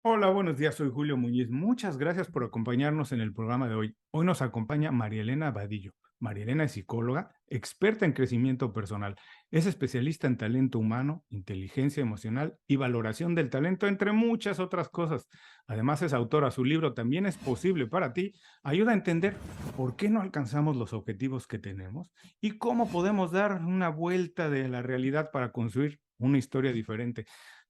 Hola, buenos días, soy Julio Muñiz. Muchas gracias por acompañarnos en el programa de hoy. Hoy nos acompaña María Elena Vadillo. María Elena es psicóloga, experta en crecimiento personal. Es especialista en talento humano, inteligencia emocional y valoración del talento, entre muchas otras cosas. Además es autora. Su libro También es posible para ti. Ayuda a entender por qué no alcanzamos los objetivos que tenemos y cómo podemos dar una vuelta de la realidad para construir una historia diferente.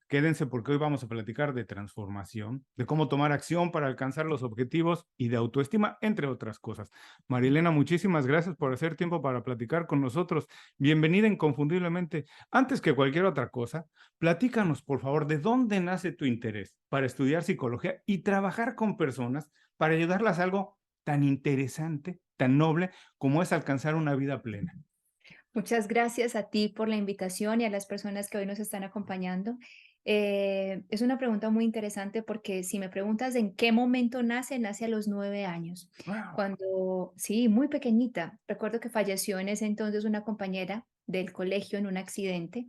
Quédense porque hoy vamos a platicar de transformación, de cómo tomar acción para alcanzar los objetivos y de autoestima, entre otras cosas. Marilena, muchísimas gracias por hacer tiempo para platicar con nosotros. Bienvenida inconfundiblemente. Antes que cualquier otra cosa, platícanos, por favor, de dónde nace tu interés para estudiar psicología y trabajar con personas para ayudarlas a algo tan interesante, tan noble como es alcanzar una vida plena. Muchas gracias a ti por la invitación y a las personas que hoy nos están acompañando. Es una pregunta muy interesante porque si me preguntas en qué momento nace a los 9 años. Wow. Cuando, sí, muy pequeñita. Recuerdo que falleció en ese entonces una compañera del colegio en un accidente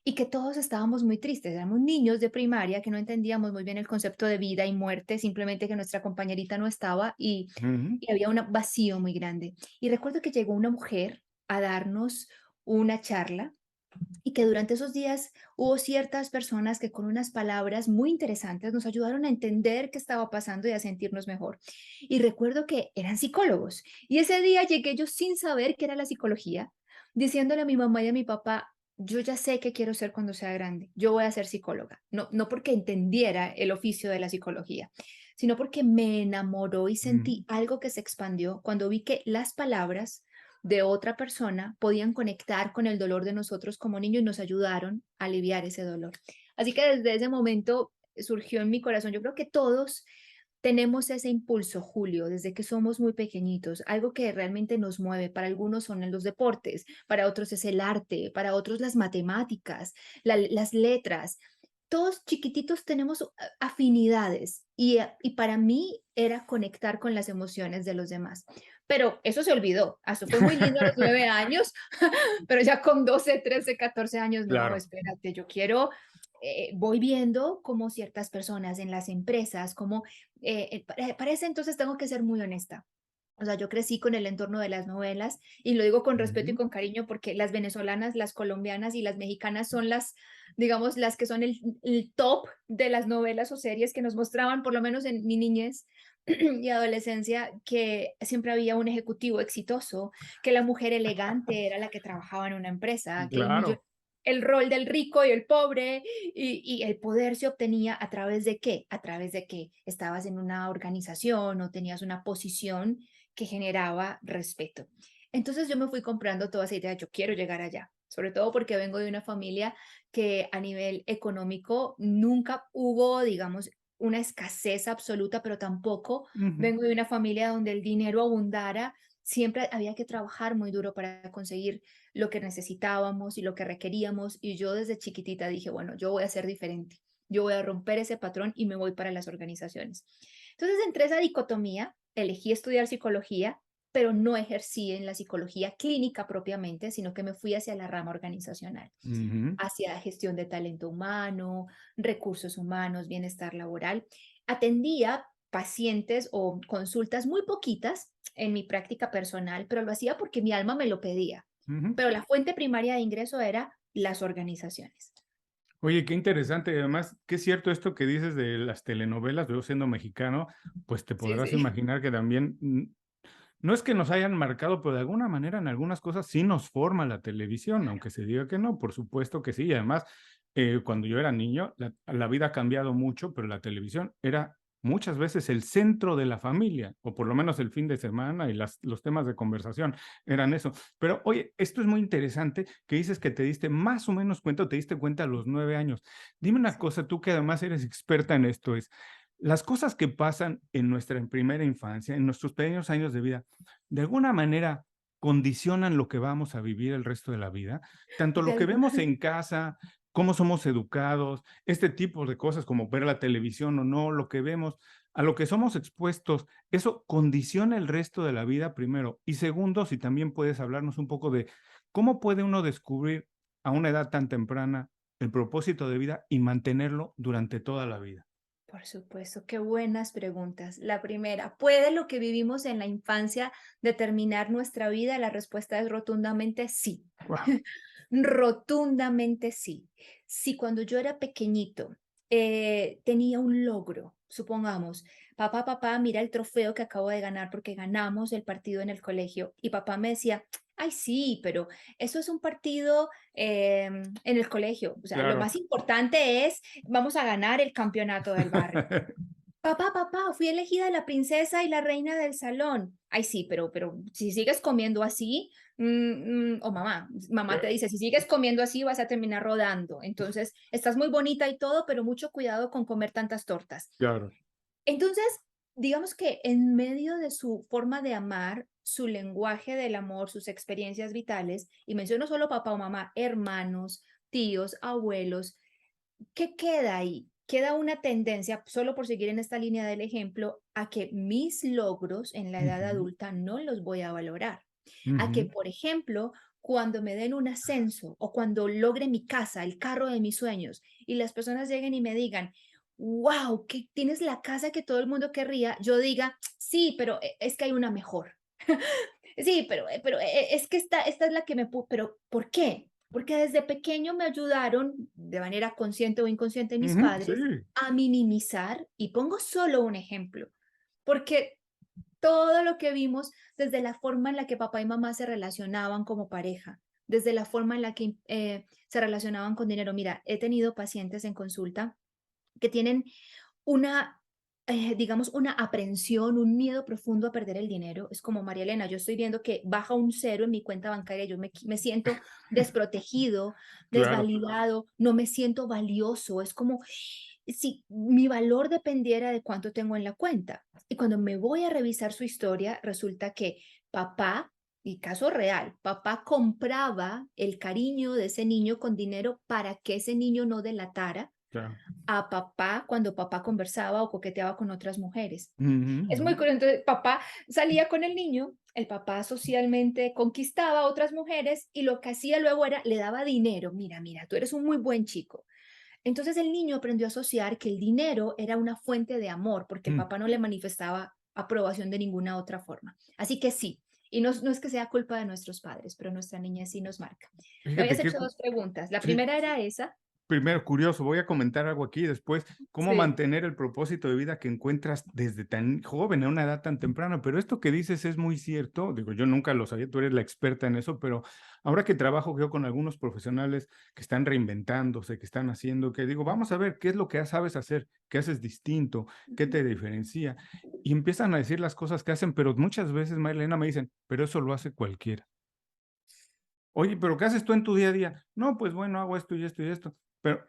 y que todos estábamos muy tristes. Éramos niños de primaria que no entendíamos muy bien el concepto de vida y muerte, simplemente que nuestra compañerita no estaba Ujú. y había un vacío muy grande. Y recuerdo que llegó una mujer a darnos una charla y que durante esos días hubo ciertas personas que con unas palabras muy interesantes nos ayudaron a entender qué estaba pasando y a sentirnos mejor. Y recuerdo que eran psicólogos. Y ese día llegué yo sin saber qué era la psicología, diciéndole a mi mamá y a mi papá, yo ya sé qué quiero ser cuando sea grande, yo voy a ser psicóloga. No, no porque entendiera el oficio de la psicología, sino porque me enamoró y Ujú. sentí algo que se expandió cuando vi que las palabras de otra persona podían conectar con el dolor de nosotros como niños y nos ayudaron a aliviar ese dolor. Así que desde ese momento surgió en mi corazón, yo creo que todos tenemos ese impulso, Julio, desde que somos muy pequeñitos, algo que realmente nos mueve. Para algunos son los deportes, para otros es el arte, para otros las matemáticas, las letras. Todos chiquititos tenemos afinidades y para mí era conectar con las emociones de los demás. Pero eso se olvidó. Eso fue muy lindo a los 9 años, pero ya con 12, 13, 14 años, no, Claro. espérate, yo quiero, voy viendo cómo ciertas personas en las empresas, como, para ese entonces tengo que ser muy honesta. O sea, yo crecí con el entorno de las novelas y lo digo con respeto y Ujú. con cariño porque las venezolanas, las colombianas y las mexicanas son las, digamos, las que son el top de las novelas o series que nos mostraban, por lo menos en mi niñez y adolescencia, que siempre había un ejecutivo exitoso, que la mujer elegante era la que trabajaba en una empresa, que Claro. el rol del rico y el pobre y el poder se obtenía a través de qué, a través de que estabas en una organización o tenías una posición que generaba respeto. Entonces yo me fui comprando toda esa idea, yo quiero llegar allá, sobre todo porque vengo de una familia que a nivel económico nunca hubo, digamos, una escasez absoluta, pero tampoco Ujú. vengo de una familia donde el dinero abundara. Siempre había que trabajar muy duro para conseguir lo que necesitábamos y lo que requeríamos. Y yo desde chiquitita dije, bueno, yo voy a ser diferente. Yo voy a romper ese patrón y me voy para las organizaciones. Entonces, entre esa dicotomía, elegí estudiar psicología, pero no ejercí en la psicología clínica propiamente, sino que me fui hacia la rama organizacional, Ujú. hacia gestión de talento humano, recursos humanos, bienestar laboral. Atendía pacientes o consultas muy poquitas en mi práctica personal, pero lo hacía porque mi alma me lo pedía. Ujú. Pero la fuente primaria de ingreso era las organizaciones. Oye, qué interesante. Y además, qué cierto esto que dices de las telenovelas. Yo siendo mexicano, pues te Sí, podrás sí. imaginar que también, no es que nos hayan marcado, pero de alguna manera en algunas cosas sí nos forma la televisión, aunque se diga que no, por supuesto que sí. Y además, cuando yo era niño, la vida ha cambiado mucho, pero la televisión era muchas veces el centro de la familia, o por lo menos el fin de semana y los temas de conversación eran eso. Pero oye, esto es muy interesante que dices que te diste más o menos cuenta o te diste cuenta a los 9 años. Dime una cosa, tú que además eres experta en esto, es las cosas que pasan en nuestra primera infancia, en nuestros primeros años de vida, de alguna manera condicionan lo que vamos a vivir el resto de la vida, tanto De lo que alguna vemos en casa, cómo somos educados, este tipo de cosas como ver la televisión o no, lo que vemos, a lo que somos expuestos, eso condiciona el resto de la vida primero. Y segundo, si también puedes hablarnos un poco de cómo puede uno descubrir a una edad tan temprana el propósito de vida y mantenerlo durante toda la vida. Por supuesto, qué buenas preguntas. La primera, ¿puede lo que vivimos en la infancia determinar nuestra vida? La respuesta es rotundamente sí. Wow, Rotundamente sí. Si cuando yo era pequeñito tenía un logro, supongamos, papá, mira el trofeo que acabo de ganar porque ganamos el partido en el colegio. Y papá me decía, ay, sí, pero eso es un partido en el colegio. O sea, lo claro. más importante es, vamos a ganar el campeonato del barrio. Papá, fui elegida la princesa y la reina del salón. Ay, sí, pero si sigues comiendo así, o mamá te dice, si sigues comiendo así vas a terminar rodando. Entonces, estás muy bonita y todo, pero mucho cuidado con comer tantas tortas. Claro. Entonces, digamos que en medio de su forma de amar, su lenguaje del amor, sus experiencias vitales, y menciono solo papá o mamá, hermanos, tíos, abuelos, ¿qué queda ahí? Queda una tendencia, solo por seguir en esta línea del ejemplo, a que mis logros en la edad Ujú, adulta no los voy a valorar. A que, ujú. por ejemplo, cuando me den un ascenso o cuando logre mi casa, el carro de mis sueños, y las personas lleguen y me digan, wow, que tienes la casa que todo el mundo querría, yo diga, sí, pero es que hay una mejor. Sí, pero es que esta es la que pero ¿por qué? Porque desde pequeño me ayudaron, de manera consciente o inconsciente, mis Ujú, sí, padres, a minimizar, y pongo solo un ejemplo, porque todo lo que vimos desde la forma en la que papá y mamá se relacionaban como pareja, desde la forma en la que se relacionaban con dinero. Mira, he tenido pacientes en consulta que tienen una, digamos, una aprensión, un miedo profundo a perder el dinero. Es como, María Elena, yo estoy viendo que baja un cero en mi cuenta bancaria, yo me siento desprotegido, claro. desvalidado, no me siento valioso. Es como si mi valor dependiera de cuánto tengo en la cuenta. Y cuando me voy a revisar su historia, resulta que papá, y caso real, papá compraba el cariño de ese niño con dinero para que ese niño no delatara Claro. a papá cuando papá conversaba o coqueteaba con otras mujeres. Ujú, Es ujú. muy curioso. Entonces, papá salía con el niño, el papá socialmente conquistaba a otras mujeres y lo que hacía luego era, le daba dinero. Mira, tú eres un muy buen chico. Entonces el niño aprendió a asociar que el dinero era una fuente de amor porque el Mm. papá no le manifestaba aprobación de ninguna otra forma. Así que sí, y no es que sea culpa de nuestros padres, pero nuestra niña sí nos marca. Me Fíjate habías que hecho dos preguntas. La sí, primera era esa. primero, curioso, voy a comentar algo aquí después, cómo Sí. mantener el propósito de vida que encuentras desde tan joven, a una edad tan temprana, pero esto que dices es muy cierto, digo, yo nunca lo sabía, tú eres la experta en eso, pero ahora que trabajo yo con algunos profesionales que están reinventándose, que están haciendo, que digo, vamos a ver qué es lo que sabes hacer, qué haces distinto, qué te diferencia, y empiezan a decir las cosas que hacen, pero muchas veces, Marilena, me dicen, pero eso lo hace cualquiera. Oye, pero ¿qué haces tú en tu día a día? No, pues bueno, hago esto y esto y esto. Pero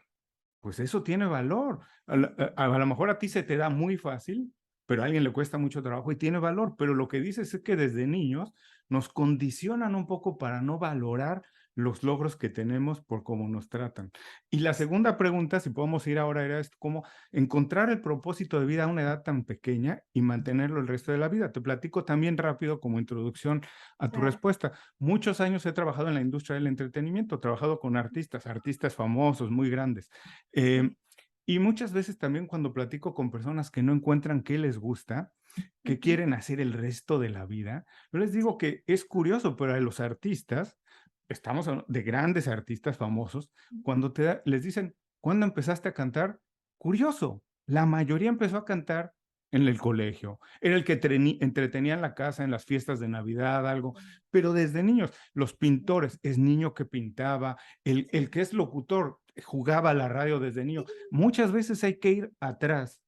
pues eso tiene valor. A lo mejor a ti se te da muy fácil, pero a alguien le cuesta mucho trabajo y tiene valor. Pero lo que dices es que desde niños nos condicionan un poco para no valorar los logros que tenemos por cómo nos tratan. Y la segunda pregunta, si podemos ir ahora, era esto, cómo encontrar el propósito de vida a una edad tan pequeña y mantenerlo el resto de la vida. Te platico también rápido como introducción a tu Claro. respuesta. Muchos años he trabajado en la industria del entretenimiento, he trabajado con artistas famosos, muy grandes. Eh, y muchas veces también cuando platico con personas que no encuentran qué les gusta, qué Ujú. quieren hacer el resto de la vida, yo les digo que es curioso, pero a los artistas, estamos hablando de grandes artistas famosos, cuando les dicen, ¿cuándo empezaste a cantar? Curioso, la mayoría empezó a cantar en el colegio, era el que entretenía en la casa, en las fiestas de Navidad, algo, pero desde niños, los pintores, es niño que pintaba, el que es locutor, jugaba a la radio desde niño. Muchas veces hay que ir atrás,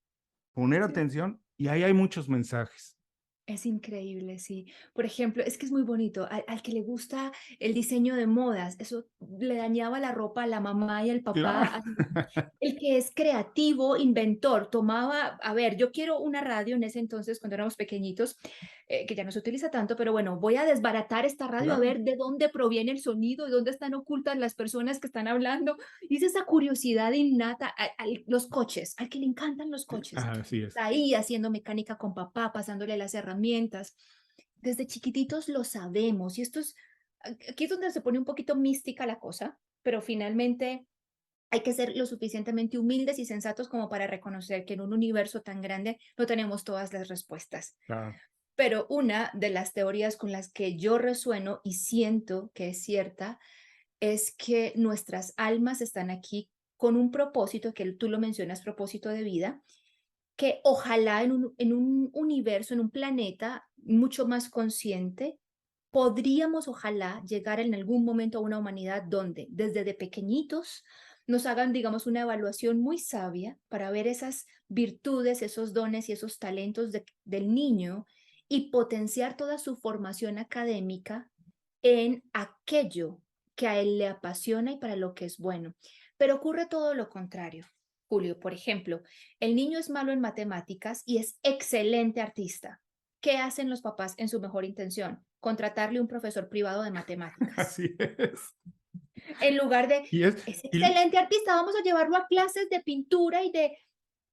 poner Sí. atención y ahí hay muchos mensajes. Es increíble, sí. Por ejemplo, es que es muy bonito. Al que le gusta el diseño de modas, eso le dañaba la ropa a la mamá y al papá. Claro. El que es creativo, inventor, tomaba, a ver, yo quiero una radio en ese entonces, cuando éramos pequeñitos, que ya no se utiliza tanto, pero bueno, voy a desbaratar esta radio a Claro. ver de dónde proviene el sonido, de dónde están ocultas las personas que están hablando. Y es esa curiosidad innata los coches, al que le encantan los coches. Así es. Está ahí haciendo mecánica con papá, pasándole las herramientas. Desde chiquititos lo sabemos y esto es, aquí es donde se pone un poquito mística la cosa, pero finalmente Hay que ser lo suficientemente humildes y sensatos como para reconocer que en un universo tan grande no tenemos todas las respuestas. Claro. Pero una de las teorías con las que yo resueno y siento que es cierta es que nuestras almas están aquí con un propósito, que tú lo mencionas, propósito de vida, que ojalá en un universo, en un planeta mucho más consciente, podríamos ojalá llegar en algún momento a una humanidad donde desde de pequeñitos nos hagan, digamos, una evaluación muy sabia para ver esas virtudes, esos dones y esos talentos del niño y potenciar toda su formación académica en aquello que a él le apasiona y para lo que es bueno. Pero ocurre todo lo contrario. Julio, por ejemplo, el niño es malo en matemáticas y es excelente artista. ¿Qué hacen los papás en su mejor intención? Contratarle un profesor privado de matemáticas. Así es. En lugar de, Y es, es y, excelente artista, vamos a llevarlo a clases de pintura y de...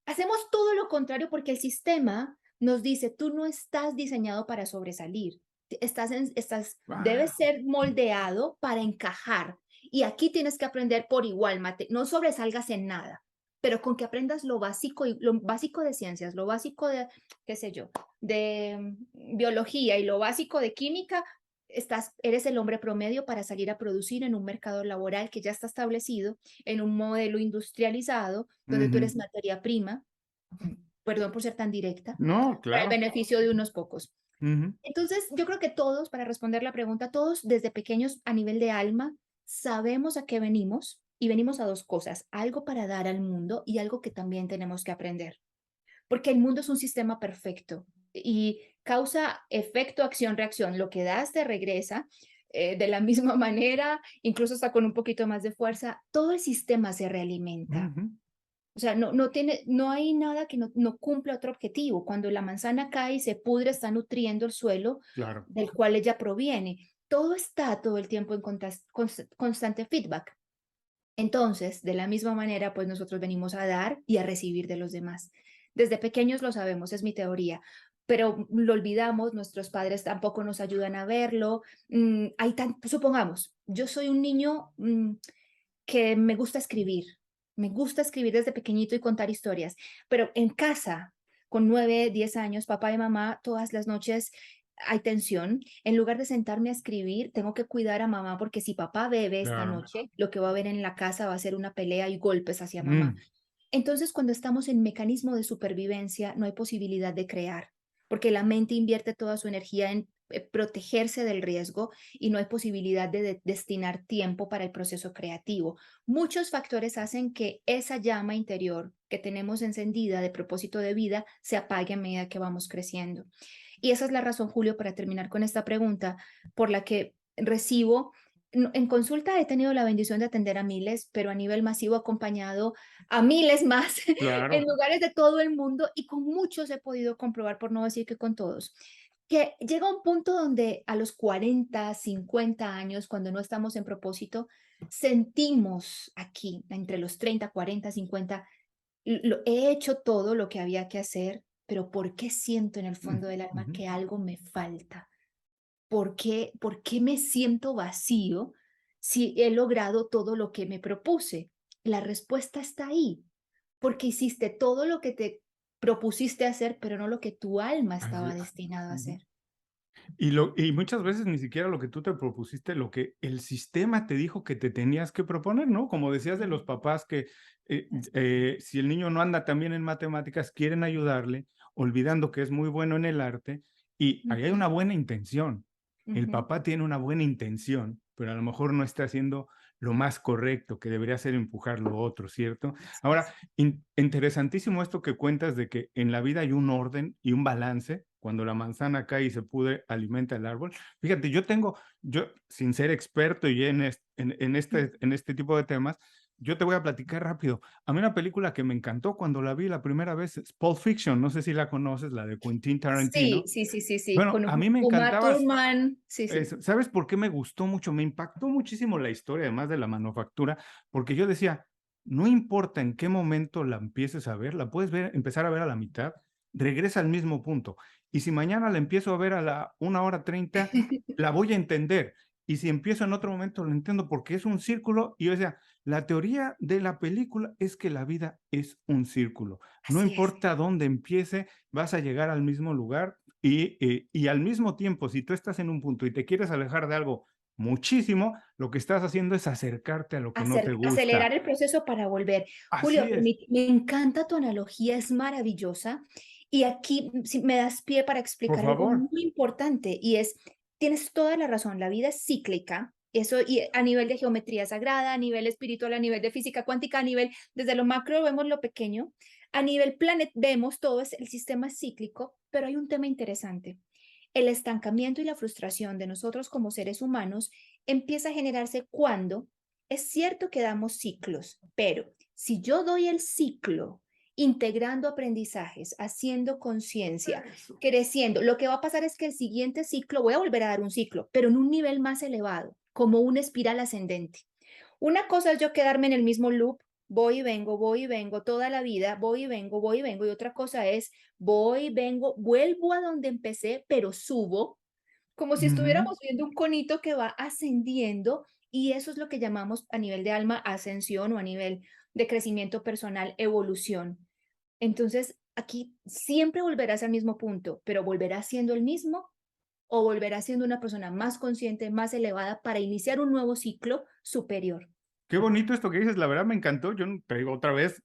Hacemos todo lo contrario porque el sistema nos dice, tú no estás diseñado para sobresalir, debes wow. ser moldeado para encajar. Y aquí tienes que aprender por igual, no sobresalgas en nada, pero con que aprendas lo básico de ciencias, lo básico de, qué sé yo, de biología y lo básico de química, eres el hombre promedio para salir a producir en un mercado laboral que ya está establecido, en un modelo industrializado, donde tú eres Ujú. materia prima, perdón por ser tan directa, No, para el claro. beneficio de unos pocos. Ujú. Entonces, yo creo que todos, para responder la pregunta, todos desde pequeños a nivel de alma, sabemos a qué venimos y venimos a dos cosas, algo para dar al mundo y algo que también tenemos que aprender, porque el mundo es un sistema perfecto y causa efecto, acción, reacción. Lo que das te regresa de la misma manera, incluso hasta con un poquito más de fuerza. Todo el sistema se realimenta. Ujú. O sea, no hay nada que no cumpla otro objetivo. Cuando la manzana cae y se pudre, está nutriendo el suelo Claro. del cual ella proviene. Todo está todo el tiempo en constante feedback. Entonces, de la misma manera, pues nosotros venimos a dar y a recibir de los demás. Desde pequeños lo sabemos, es mi teoría, pero lo olvidamos, nuestros padres tampoco nos ayudan a verlo. Supongamos, yo soy un niño que me gusta escribir desde pequeñito y contar historias, pero en casa, con 9, 10 años, papá y mamá, todas las noches hay tensión. En lugar de sentarme a escribir, tengo que cuidar a mamá porque si papá bebe esta Claro. noche, lo que va a haber en la casa va a ser una pelea y golpes hacia mamá. Mm. Entonces, cuando estamos en mecanismo de supervivencia, no hay posibilidad de crear, porque la mente invierte toda su energía en protegerse del riesgo y no hay posibilidad de destinar tiempo para el proceso creativo. Muchos factores hacen que esa llama interior que tenemos encendida de propósito de vida se apague a medida que vamos creciendo. Y esa es la razón, Julio, para terminar con esta pregunta, por la que recibo en consulta he tenido la bendición de atender a miles, pero a nivel masivo acompañado a miles más en Claro. lugares de todo el mundo y con muchos he podido comprobar, por no decir que con todos, que llega un punto donde a los 40, 50 años, cuando no estamos en propósito, sentimos aquí, entre los 30, 40, 50, he hecho todo lo que había que hacer, pero ¿por qué siento en el Mm, fondo del alma ujú. que algo me falta? Por qué me siento vacío si he logrado todo lo que me propuse? La respuesta está ahí, porque hiciste todo lo que te propusiste hacer, pero no lo que tu alma Así estaba es. destinado a Ujú. hacer. Y muchas veces ni siquiera lo que tú te propusiste, lo que el sistema te dijo que te tenías que proponer, ¿no? Como decías de los papás que si el niño no anda tan bien en matemáticas, quieren ayudarle, olvidando que es muy bueno en el arte, y ahí hay Ujú, una buena intención. El ujú. papá tiene una buena intención, pero a lo mejor no está haciendo lo más correcto, que debería ser empujar lo otro, ¿cierto? Así Ahora, es. interesantísimo esto que cuentas de que en la vida hay un orden y un balance. Cuando la manzana cae y se pudre, alimenta el árbol. Fíjate, yo sin ser experto y en este tipo de temas, yo te voy a platicar rápido. A mí una película que me encantó cuando la vi la primera vez es Pulp Fiction. No sé si la conoces, la de Quentin Sí, Tarantino. sí, sí, sí, sí, Bueno, con a mí me Uma encantaba. Thurman, sí, sí. ¿Sabes por qué me gustó mucho? Me impactó muchísimo la historia, además de la manufactura, porque yo decía, no importa en qué momento la empieces a ver, la puedes ver, empezar a ver a la mitad, regresa al mismo punto. Y si mañana la empiezo a ver a la 1:30, la voy a entender. Y si empiezo en otro momento, lo entiendo porque es un círculo. Y yo decía, La teoría de la película es que la vida es un círculo. No Así es. importa dónde empiece, vas a llegar al mismo lugar y al mismo tiempo, si tú estás en un punto y te quieres alejar de algo muchísimo, lo que estás haciendo es acercarte a lo que no te gusta. Acelerar el proceso para volver. Julio, Así es, me encanta tu analogía, es maravillosa. Y aquí si me das pie para por explicar algo favor. muy importante y es, tienes toda la razón, la vida es cíclica. Eso y a nivel de geometría sagrada, a nivel espiritual, a nivel de física cuántica, a nivel, desde lo macro vemos lo pequeño, a nivel planet vemos todo, es, el sistema es cíclico, pero hay un tema interesante. El estancamiento y la frustración de nosotros como seres humanos empieza a generarse cuando es cierto que damos ciclos, pero si yo doy el ciclo integrando aprendizajes, haciendo conciencia, Eso. creciendo, lo que va a pasar es que el siguiente ciclo, voy a volver a dar un ciclo, pero en un nivel más elevado, como una espiral ascendente. Una cosa es yo quedarme en el mismo loop, voy y vengo toda la vida, voy y vengo, y otra cosa es voy, vengo, vuelvo a donde empecé, pero subo, como si Ujú. estuviéramos viendo un conito que va ascendiendo, y eso es lo que llamamos a nivel de alma ascensión o a nivel de crecimiento personal, evolución. Entonces, aquí siempre volverás al mismo punto, pero volverás siendo el mismo o volverás siendo una persona más consciente, más elevada para iniciar un nuevo ciclo superior. Qué bonito esto que dices, la verdad me encantó. Yo te digo otra vez,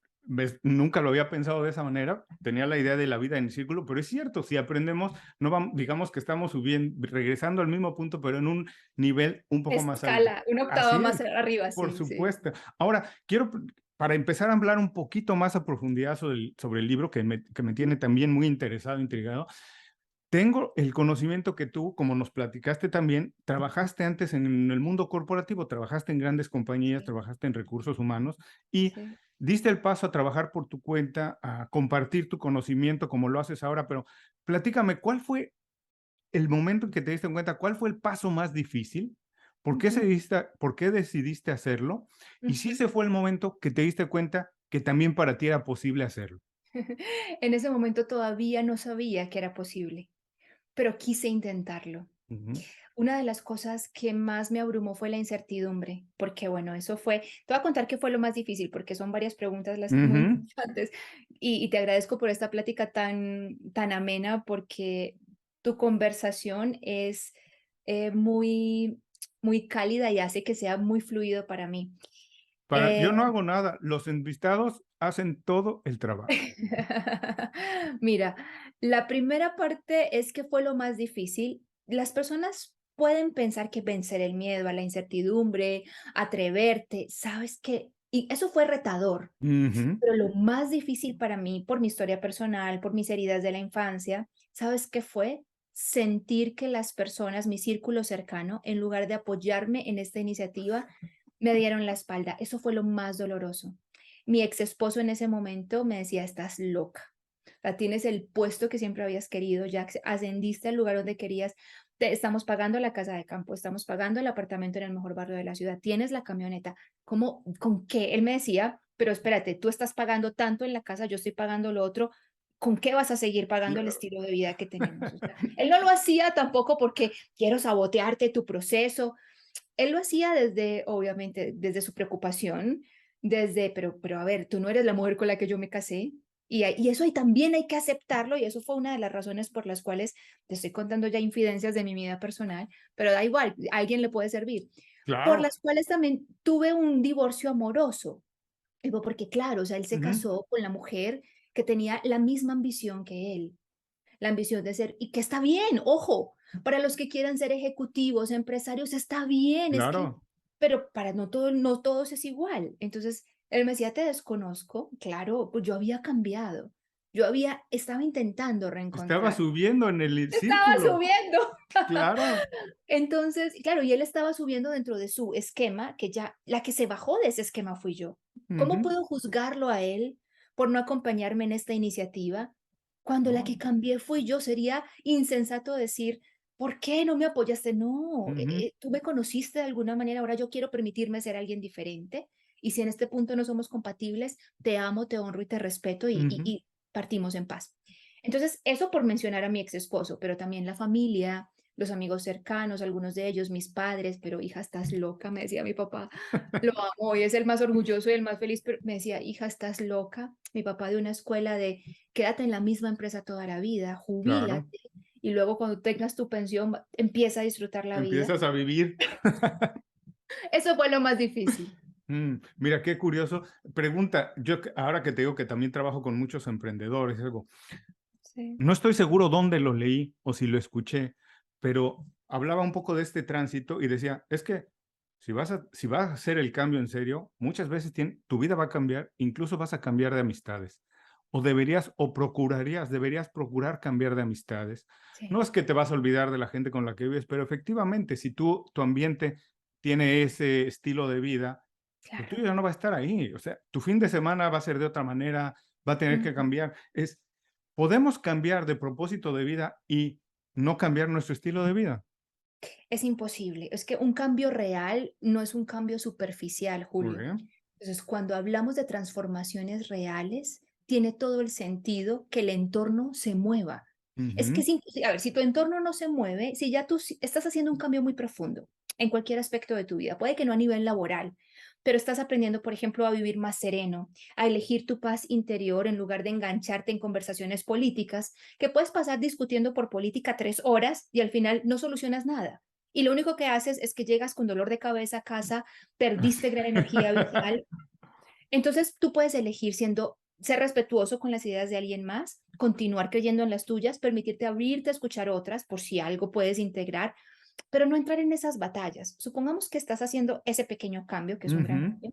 nunca lo había pensado de esa manera. Tenía la idea de la vida en círculo, pero es cierto, si aprendemos, no vamos, digamos que estamos subiendo, regresando al mismo punto, pero en un nivel un poco más alto. Escala, una octava Así más es, arriba, por sí, sí. supuesto. Ahora, quiero, para empezar a hablar un poquito más a profundidad sobre el libro, que me tiene también muy interesado, intrigado. Tengo el conocimiento que tú, como nos platicaste también, trabajaste antes en el mundo corporativo, trabajaste en grandes compañías, Sí, trabajaste en recursos humanos y sí. diste el paso a trabajar por tu cuenta, a compartir tu conocimiento como lo haces ahora, pero platícame, ¿cuál fue el momento en que te diste cuenta? ¿Cuál fue el paso más difícil? Ujú, Por qué decidiste hacerlo? Y si ujú. ese fue el momento que te diste cuenta que también para ti era posible hacerlo. En ese momento todavía no sabía que era posible, pero quise intentarlo. Ujú, Una de las cosas que más me abrumó fue la incertidumbre, porque bueno, eso fue, te voy a contar qué fue lo más difícil, porque son varias preguntas las muy ujú. importantes y te agradezco por esta plática tan amena, porque tu conversación es muy cálida y hace que sea muy fluido para mí. Eh, Yo no hago nada, los invitados hacen todo el trabajo. Mira, la primera parte es que fue lo más difícil. Las personas pueden pensar que vencer el miedo a la incertidumbre, atreverte, sabes que, y eso fue retador, Ujú. pero lo más difícil para mí, por mi historia personal, por mis heridas de la infancia, ¿sabes qué fue? Sentir que las personas, mi círculo cercano, en lugar de apoyarme en esta iniciativa, me dieron la espalda. Eso fue lo más doloroso. Mi ex esposo en ese momento me decía, estás loca. O sea, tienes el puesto que siempre habías querido, ya ascendiste al lugar donde querías, te estamos pagando la casa de campo, estamos pagando el apartamento en el mejor barrio de la ciudad, tienes la camioneta. ¿Cómo, con qué? Él me decía, pero espérate, tú estás pagando tanto en la casa, yo estoy pagando lo otro, ¿con qué vas a seguir pagando el Claro. estilo de vida que tenemos? O sea, él no lo hacía tampoco porque quiero sabotearte tu proceso, él lo hacía desde, obviamente, desde su preocupación, desde, pero a ver, tú no eres la mujer con la que yo me casé. Y eso ahí también hay que aceptarlo y eso fue una de las razones por las cuales te estoy contando ya infidencias de mi vida personal, pero da igual, a alguien le puede servir. Por Claro. las cuales también tuve un divorcio amoroso. Digo, porque claro, o sea, él se Ujú. casó con la mujer que tenía la misma ambición que él, la ambición de ser, y que está bien, ojo, para los que quieran ser ejecutivos, empresarios, está bien, es que, Claro. pero para no, todo, no todos es igual. Entonces, él me decía, te desconozco, claro, pues yo había cambiado, estaba intentando Estaba reencontrar, subiendo en el estaba círculo. subiendo. Claro. Entonces, claro, y él estaba subiendo dentro de su esquema, que ya, la que se bajó de ese esquema fui yo. ¿Cómo Ujú. puedo juzgarlo a él por no acompañarme en esta iniciativa? Cuando la No. que cambié fui yo, sería insensato decir, ¿por qué no me apoyaste? No, Ujú. tú me conociste de alguna manera, ahora yo quiero permitirme ser alguien diferente. Y si en este punto no somos compatibles, te amo, te honro y te respeto Ujú. y partimos en paz. Entonces, eso por mencionar a mi ex esposo, pero también la familia. los amigos cercanos, algunos de ellos, mis padres, pero hija, estás loca, me decía mi papá, lo amo y es el más orgulloso y el más feliz, pero me decía, hija, estás loca. Mi papá de una escuela de quédate en la misma empresa toda la vida, Claro, jubílate y luego cuando tengas tu pensión empieza a disfrutar la vida. empiezas a vivir. Eso fue lo más difícil. Mira, qué curioso. Pregunta, ahora que te digo que también trabajo con muchos emprendedores, algo, Sí. no estoy seguro dónde lo leí o si lo escuché, pero hablaba un poco de este tránsito y decía, es que si vas a hacer el cambio en serio, muchas veces tu vida va a cambiar, incluso vas a cambiar de amistades. O deberías procurar cambiar de amistades. No Sí, es que te vas a olvidar de la gente con la que vives, pero efectivamente, si tu ambiente tiene ese estilo de vida, lo claro. tuyo ya no va a estar ahí. O sea, tu fin de semana va a ser de otra manera, va a tener que Ujú. cambiar. Podemos cambiar de propósito de vida y no cambiar nuestro estilo de vida. Es imposible. Es que un cambio real no es un cambio superficial, Muy Julio. bien. Entonces, cuando hablamos de transformaciones reales, tiene todo el sentido que el entorno se mueva. Es que Ujú. es imposible. A ver, si tu entorno no se mueve, si ya estás haciendo un cambio muy profundo en cualquier aspecto de tu vida, puede que no a nivel laboral, pero estás aprendiendo, por ejemplo, a vivir más sereno, a elegir tu paz interior en lugar de engancharte en conversaciones políticas, que puedes pasar discutiendo por política 3 horas y al final no solucionas nada. Y lo único que haces es que llegas con dolor de cabeza a casa, perdiste gran energía vital. Entonces, tú puedes elegir ser respetuoso con las ideas de alguien más, continuar creyendo en las tuyas, permitirte abrirte a escuchar otras por si algo puedes integrar, pero no entrar en esas batallas. Supongamos que estás haciendo ese pequeño cambio, que es un gran Ujú. cambio,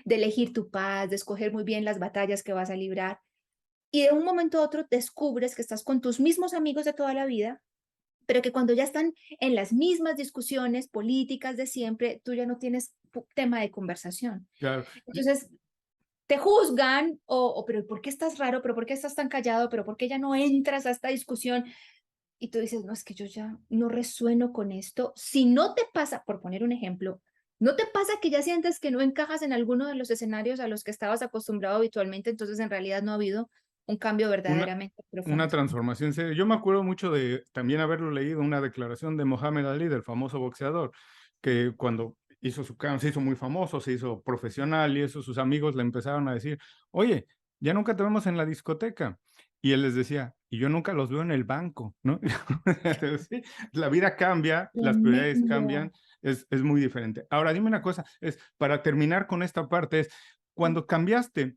de elegir tu paz, de escoger muy bien las batallas que vas a librar, y de un momento a otro descubres que estás con tus mismos amigos de toda la vida, pero que cuando ya están en las mismas discusiones políticas de siempre, tú ya no tienes tema de conversación. Claro. Entonces, te juzgan pero ¿por qué estás raro? ¿Pero por qué estás tan callado? ¿Pero por qué ya no entras a esta discusión? Y tú dices, no, es que yo ya no resueno con esto. Si no te pasa, por poner un ejemplo, ¿no te pasa que ya sientes que no encajas en alguno de los escenarios a los que estabas acostumbrado habitualmente? Entonces, en realidad no ha habido un cambio Una, verdaderamente una profundo. transformación seria. Yo me acuerdo mucho de también haberlo leído, una declaración de Mohamed Ali, del famoso boxeador, que cuando se hizo muy famoso, se hizo profesional y eso, sus amigos le empezaron a decir, oye, ya nunca te vemos en la discoteca. Y él les decía, y yo nunca los veo en el banco, ¿no? Sí, la vida cambia, las prioridades Tremendo. cambian, es muy diferente. Ahora, dime una cosa, para terminar con esta parte, cuando cambiaste,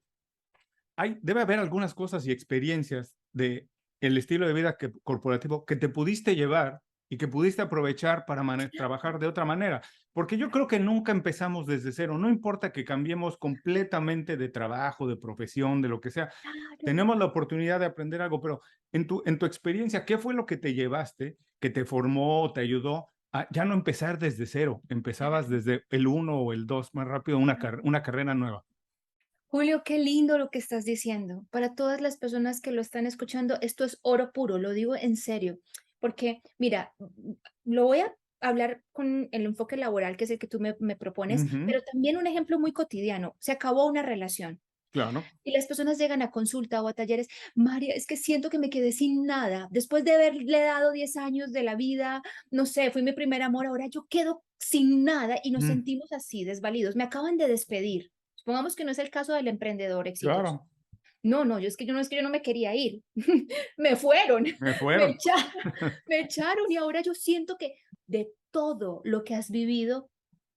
debe haber algunas cosas y experiencias de el estilo de vida corporativo que te pudiste llevar y que pudiste aprovechar para trabajar de otra manera. Porque yo creo que nunca empezamos desde cero. No importa que cambiemos completamente de trabajo, de profesión, de lo que sea. Claro. Tenemos la oportunidad de aprender algo, pero en tu experiencia, ¿qué fue lo que te llevaste, que te formó, te ayudó a ya no empezar desde cero? Empezabas desde el uno o el dos, más rápido, una carrera nueva. Julio, qué lindo lo que estás diciendo. Para todas las personas que lo están escuchando, esto es oro puro, lo digo en serio, porque mira, lo voy a hablar con el enfoque laboral, que es el que tú me propones, Ujú. pero también un ejemplo muy cotidiano. Se acabó una relación Claro. y las personas llegan a consulta o a talleres. María, es que siento que me quedé sin nada. Después de haberle dado 10 años de la vida, no sé, fui mi primer amor, ahora yo quedo sin nada y nos Mm, sentimos así, desvalidos. Me acaban de despedir. Supongamos que no es el caso del emprendedor exitoso. claro, No, no, yo no me quería ir. Me fueron, me me fueron. echaron, me echaron y ahora yo siento que de todo lo que has vivido,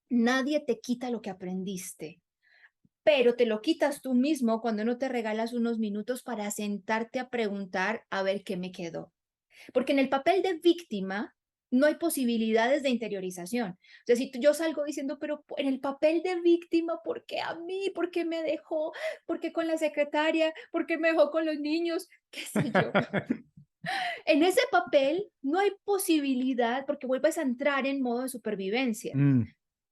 nadie te quita lo que aprendiste, pero te lo quitas tú mismo cuando no te regalas unos minutos para sentarte a preguntar a ver qué me quedó. Porque en el papel de víctima no hay posibilidades de interiorización. O sea, si yo salgo diciendo, pero en el papel de víctima, ¿por qué a mí? ¿Por qué me dejó? ¿Por qué con la secretaria? ¿Por qué me dejó con los niños? ¿Qué sé yo? En ese papel no hay posibilidad porque vuelves a entrar en modo de supervivencia. Mm,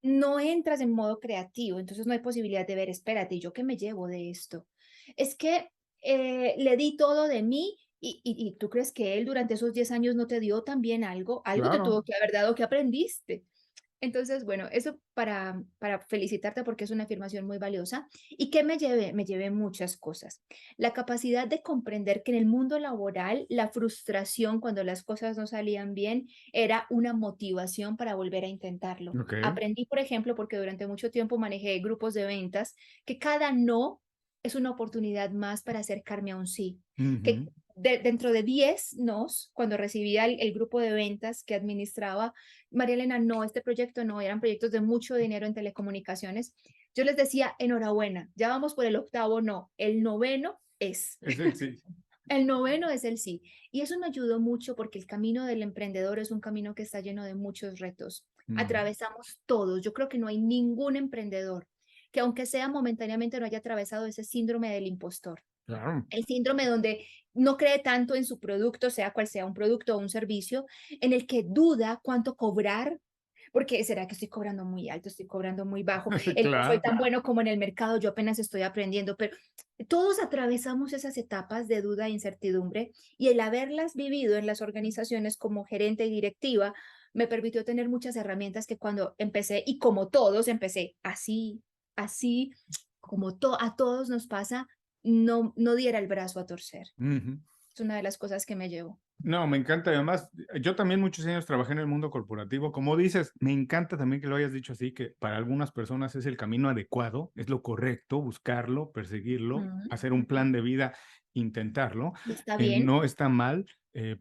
No entras en modo creativo, entonces no hay posibilidad de ver, espérate, ¿y yo qué me llevo de esto? Es que le di todo de mí y tú crees que él durante esos 10 años no te dio también algo, algo te claro, tuvo que haber dado que aprendiste. Entonces, bueno, eso para felicitarte porque es una afirmación muy valiosa. ¿Y qué me llevé? Me llevé muchas cosas. La capacidad de comprender que en el mundo laboral la frustración cuando las cosas no salían bien era una motivación para volver a intentarlo. Ok. Aprendí, por ejemplo, porque durante mucho tiempo manejé grupos de ventas, que cada no es una oportunidad más para acercarme a un sí. Que Ujú. dentro de 10 nos, cuando recibía el grupo de ventas que administraba, María Elena, no, este proyecto no, eran proyectos de mucho dinero en telecomunicaciones. Yo les decía, enhorabuena, ya vamos por el octavo no, el noveno es. Es el sí. El noveno es el sí. Y eso me ayudó mucho porque el camino del emprendedor es un camino que está lleno de muchos retos. Ujú. Atravesamos todos. Yo creo que no hay ningún emprendedor que aunque sea momentáneamente no haya atravesado ese síndrome del impostor. Claro. El síndrome donde no cree tanto en su producto, sea cual sea un producto o un servicio, en el que duda cuánto cobrar, porque será que estoy cobrando muy alto, estoy cobrando muy bajo, no soy Claro. tan bueno como en el mercado, yo apenas estoy aprendiendo, pero todos atravesamos esas etapas de duda e incertidumbre y el haberlas vivido en las organizaciones como gerente y directiva me permitió tener muchas herramientas que cuando empecé, y como todos empecé así, así, como a todos nos pasa, no diera el brazo a torcer. Ujú. Es una de las cosas que me llevo. No, me encanta. Además, yo también muchos años trabajé en el mundo corporativo. Como dices, me encanta también que lo hayas dicho así, que para algunas personas es el camino adecuado, es lo correcto, buscarlo, perseguirlo, Ujú, hacer un ujú. plan de vida, intentarlo. Y está bien. No está mal,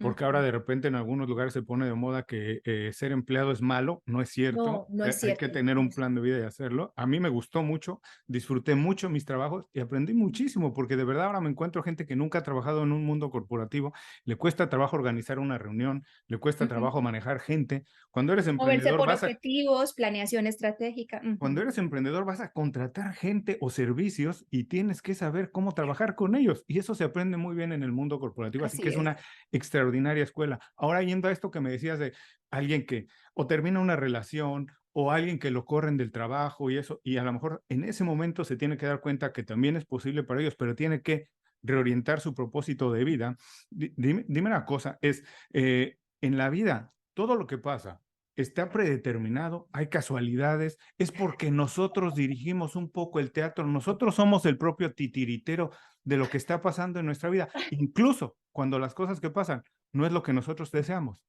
porque ahora Ujú. de repente en algunos lugares se pone de moda que ser empleado es malo. No es cierto. No, no es Hay que cierto. tener un plan de vida y hacerlo. A mí me gustó mucho, disfruté mucho mis trabajos y aprendí muchísimo, porque de verdad ahora me encuentro gente que nunca ha trabajado en un mundo corporativo, le cuesta trabajo organizar una reunión, le cuesta Ujú. trabajo manejar gente. Cuando eres Moverse emprendedor, por objetivos, planeación estratégica. cuando Ujú. eres emprendedor vas a contratar gente o servicios y tienes que saber cómo trabajar con ellos. Y eso se aprende muy bien en el mundo corporativo, así que Así es una es. extraordinaria escuela. Ahora, yendo a esto que me decías de alguien que o termina una relación o alguien que lo corren del trabajo y eso, y a lo mejor en ese momento se tiene que dar cuenta que también es posible para ellos, pero tiene que reorientar su propósito de vida. Dime una cosa, en la vida, todo lo que pasa, ¿está predeterminado? ¿Hay casualidades? ¿Es porque nosotros dirigimos un poco el teatro? Nosotros somos el propio titiritero de lo que está pasando en nuestra vida, incluso cuando las cosas que pasan no es lo que nosotros deseamos.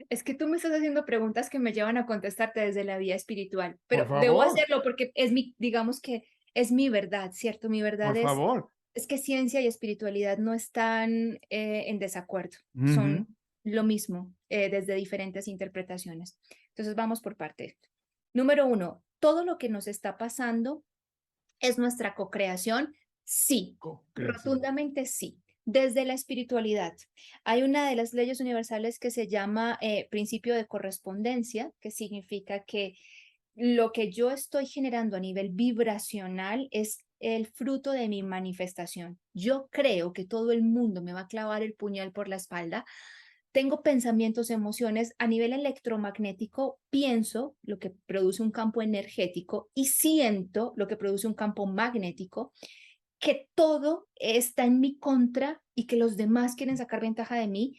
Es que tú me estás haciendo preguntas que me llevan a contestarte desde la vía espiritual, Por pero debo favor, hacerlo porque es mi, digamos que es mi verdad, ¿cierto? Mi por verdad favor. es que ciencia y espiritualidad no están en desacuerdo, Ujú. son lo mismo desde diferentes interpretaciones. Entonces vamos por partes. Número uno, todo lo que nos está pasando es nuestra co-creación. Sí, Co-creación. rotundamente sí. Desde la espiritualidad, hay una de las leyes universales que se llama principio de correspondencia, que significa que lo que yo estoy generando a nivel vibracional es el fruto de mi manifestación. Yo creo que todo el mundo me va a clavar el puñal por la espalda. Tengo pensamientos, emociones a nivel electromagnético, pienso lo que produce un campo energético y siento lo que produce un campo magnético, que todo está en mi contra y que los demás quieren sacar ventaja de mí.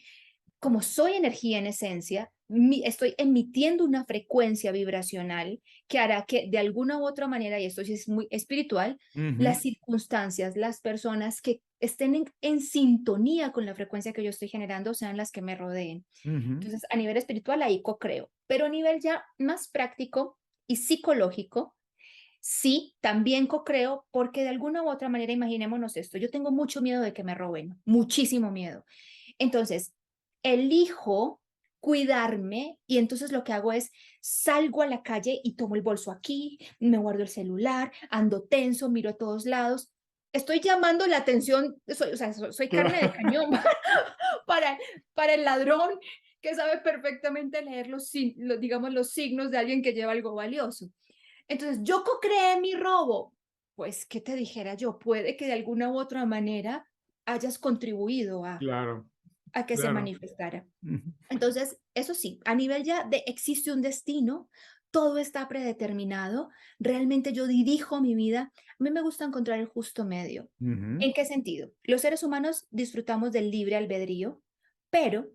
Como soy energía en esencia, estoy emitiendo una frecuencia vibracional que hará que de alguna u otra manera, y esto sí es muy espiritual, Ujú. las circunstancias, las personas que estén en sintonía con la frecuencia que yo estoy generando sean las que me rodeen. Ujú. Entonces, a nivel espiritual, ahí co-creo, pero a nivel ya más práctico y psicológico, sí, también co-creo porque de alguna u otra manera, imaginémonos esto, yo tengo mucho miedo de que me roben, muchísimo miedo. Entonces, elijo cuidarme y entonces lo que hago es salgo a la calle y tomo el bolso aquí, me guardo el celular, ando tenso, miro a todos lados. Estoy llamando la atención, soy, o sea, soy carne de Claro. cañón para, para el ladrón que sabe perfectamente leer digamos, los signos de alguien que lleva algo valioso. Entonces, yo co-creé mi robo. Pues, ¿qué te dijera yo? Puede que de alguna u otra manera hayas contribuido Claro, a que se claro. manifestara. Ujú. Entonces, eso sí, a nivel ya de existe un destino, todo está predeterminado, realmente yo dirijo mi vida. A mí me gusta encontrar el justo medio. Ujú. ¿En qué sentido? Los seres humanos disfrutamos del libre albedrío, pero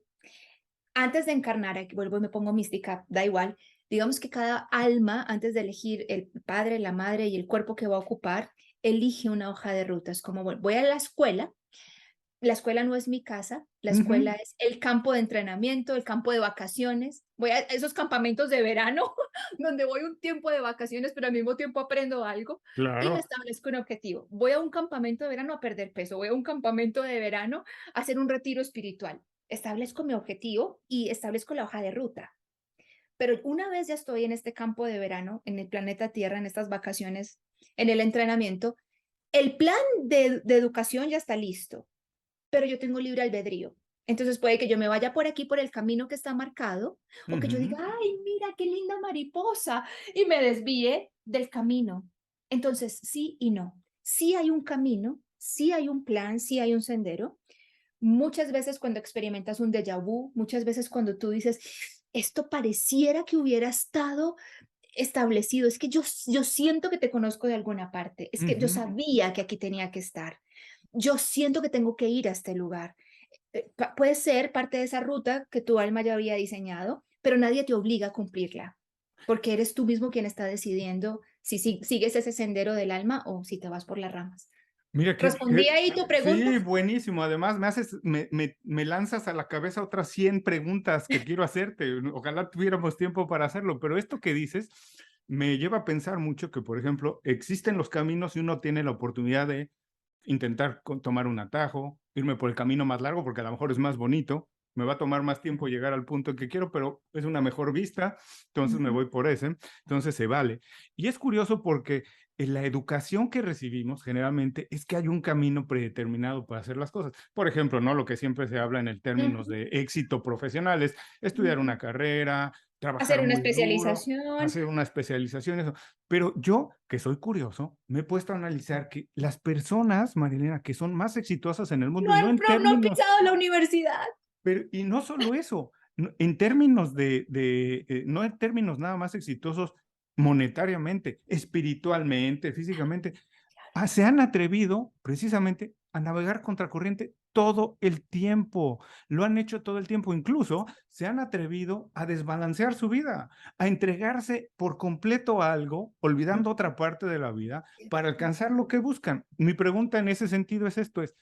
antes de encarnar, aquí vuelvo y me pongo mística, da igual, Digamos que cada alma, antes de elegir el padre, la madre y el cuerpo que va a ocupar, elige una hoja de ruta. Es como, bueno, voy a la escuela no es mi casa, la escuela Ujú, es el campo de entrenamiento, el campo de vacaciones. Voy a esos campamentos de verano donde voy un tiempo de vacaciones, pero al mismo tiempo aprendo algo y me claro. establezco un objetivo. Voy a un campamento de verano a perder peso, voy a un campamento de verano a hacer un retiro espiritual. Establezco mi objetivo y establezco la hoja de ruta. Pero una vez ya estoy en este campo de verano, en el planeta Tierra, en estas vacaciones, en el entrenamiento, el plan de educación ya está listo, pero yo tengo libre albedrío. Entonces puede que yo me vaya por aquí, por el camino que está marcado, o que yo diga, Ujú. ay, mira qué linda mariposa, y me desvíe del camino. Entonces, sí y no. Sí hay un camino, sí hay un plan, sí hay un sendero. Muchas veces cuando experimentas un déjà vu, muchas veces cuando tú dices, esto pareciera que hubiera estado establecido, es que yo siento que te conozco de alguna parte, es que yo Ujú. sabía que aquí tenía que estar, yo siento que tengo que ir a este lugar. Puede ser parte de esa ruta que tu alma ya había diseñado, pero nadie te obliga a cumplirla, porque eres tú mismo quien está decidiendo si sigues ese sendero del alma o si te vas por las ramas. Mira ¿Respondí ahí tu pregunta? sí, buenísimo. Además, me lanzas a la cabeza otras 100 preguntas que quiero hacerte. Ojalá tuviéramos tiempo para hacerlo, pero esto que dices me lleva a pensar mucho que, por ejemplo, existen los caminos y uno tiene la oportunidad de intentar tomar un atajo, irme por el camino más largo, porque a lo mejor es más bonito, me va a tomar más tiempo llegar al punto que quiero, pero es una mejor vista, entonces me Ujú, voy por ese, entonces se vale. Y es curioso porque en la educación que recibimos generalmente es que hay un camino predeterminado para hacer las cosas. Por ejemplo, ¿no? Lo que siempre se habla en el términos ujú, de éxito profesional es estudiar ujú. una carrera, Hacer trabajar una muy duro, especialización. hacer una especialización, eso. Pero yo, que soy curioso, me he puesto a analizar que las personas, Marilena, que son más exitosas en el mundo, No y no en no han términos, pisado la universidad. pero, y no solo eso, en términos no en términos nada más exitosos monetariamente, espiritualmente, físicamente, se han atrevido precisamente a navegar contracorriente todo el tiempo. Lo han hecho todo el tiempo. Incluso se han atrevido a desbalancear su vida, a entregarse por completo a algo, olvidando otra parte de la vida, para alcanzar lo que buscan. Mi pregunta en ese sentido es esto, es,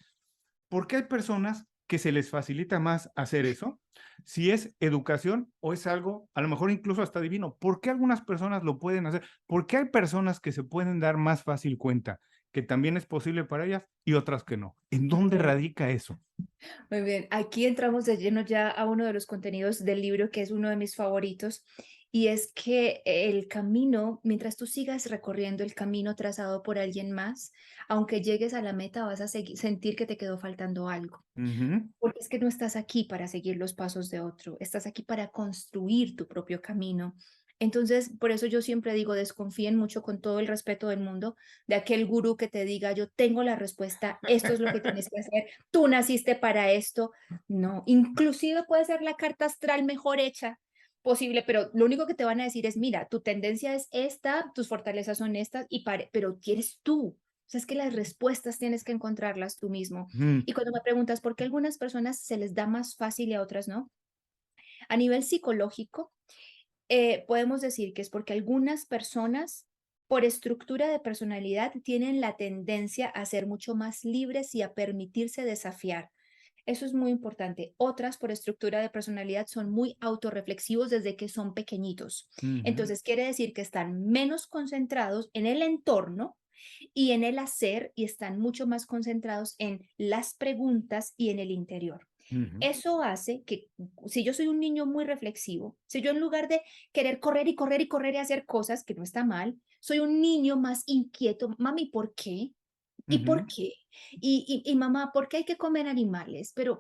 ¿por qué hay personas que se les facilita más hacer eso? Si es educación o es algo, a lo mejor incluso hasta divino. ¿Por qué algunas personas lo pueden hacer? ¿Por qué hay personas que se pueden dar más fácil cuenta que también es posible para ellas y otras que no? ¿En dónde Ok. radica eso? Muy bien, aquí entramos de lleno ya a uno de los contenidos del libro que es uno de mis favoritos y es que el camino, mientras tú sigas recorriendo el camino trazado por alguien más, aunque llegues a la meta vas a sentir que te quedó faltando algo, Ujú, porque es que no estás aquí para seguir los pasos de otro, estás aquí para construir tu propio camino. Entonces, por eso yo siempre digo, desconfíen mucho con todo el respeto del mundo de aquel gurú que te diga, yo tengo la respuesta, esto es lo que tienes que hacer, tú naciste para esto. No, inclusive puede ser la carta astral mejor hecha posible, pero lo único que te van a decir es, mira, tu tendencia es esta, tus fortalezas son estas, pero tienes tú. O sea, es que las respuestas tienes que encontrarlas tú mismo. ujú, Y cuando me preguntas por qué a algunas personas se les da más fácil y a otras no, a nivel psicológico, podemos decir que es porque algunas personas, por estructura de personalidad, tienen la tendencia a ser mucho más libres y a permitirse desafiar. Eso es muy importante. Otras, por estructura de personalidad, son muy autorreflexivos desde que son pequeñitos. ujú, Entonces, quiere decir que están menos concentrados en el entorno y en el hacer y están mucho más concentrados en las preguntas y en el interior. ujú, Eso hace que si yo soy un niño muy reflexivo, si yo en lugar de querer correr y correr y correr y hacer cosas, que no está mal, soy un niño más inquieto, mami, ¿por qué? ¿Y por ujú, qué? Y mamá, ¿por qué hay que comer animales? Pero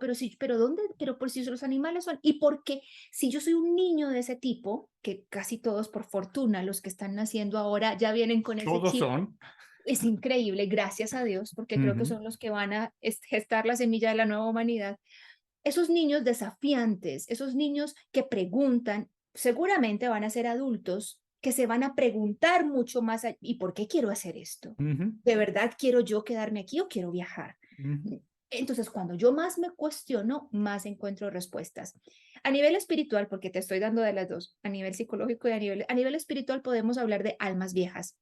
¿dónde? Pero por si los animales son, ¿y por qué? Si yo soy un niño de ese tipo, que casi todos por fortuna, los que están naciendo ahora ya vienen con ese todos chip, son. es increíble, gracias a Dios, porque creo que Ujú, son los que van a gestar la semilla de la nueva humanidad. Esos niños desafiantes, esos niños que preguntan, seguramente van a ser adultos que se van a preguntar mucho más, ¿y por qué quiero hacer esto? ujú, ¿De verdad quiero yo quedarme aquí o quiero viajar? ujú. Entonces, cuando yo más me cuestiono, más encuentro respuestas. A nivel espiritual, porque te estoy dando de las dos, a nivel psicológico y a nivel espiritual podemos hablar de almas viejas.